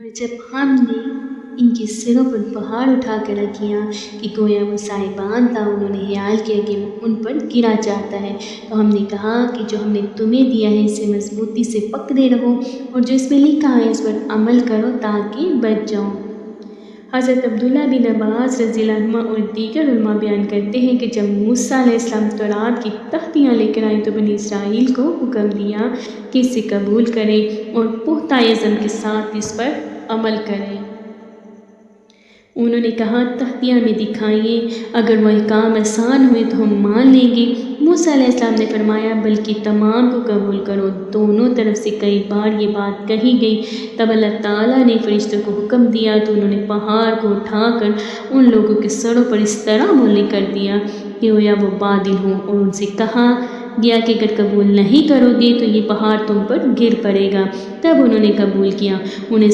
और जब हमने इनके सिरों पर पहाड़ उठा कर रख दिया कि गोया वो साहिबान था, उन्होंने ख्याल किया कि वो उन पर गिरा चाहता है, तो हमने कहा कि जो हमने तुम्हें दिया है इसे मजबूती से पकड़े रहो और जो इसमें लिखा है इस पर अमल करो ताकि बच जाओ। हज़रत अब्दुल्ला बिन अब्बास रज़ियल्लाहु अन्हुमा और दीगर उलमा बयान करते हैं कि जब मूसा अलैहिस्सलाम तौरात की तख्तियाँ लेकर आए तो बनी इसराइल को हुक्म दिया कि इसे कबूल करें और पुख्ता इज़्म के साथ इस पर अमल करें। उन्होंने कहा, तख्तियाँ में दिखाइए, अगर वह काम आसान हुए तो हम मान लेंगे। मूसा अलैहिस्सलाम ने फरमाया, बल्कि तमाम को कबूल करो। दोनों तरफ से कई बार ये बात कही गई। तब अल्लाह ताला ने फरिश्तों को हुक्म दिया तो उन्होंने पहाड़ को उठाकर उन लोगों के सरों पर इस तरह मोले कर दिया कि गोया वो बादल हों, और उनसे कहा गया कि अगर कबूल नहीं करोगे तो ये पहाड़ तुम पर गिर पड़ेगा। तब उन्होंने कबूल किया। उन्हें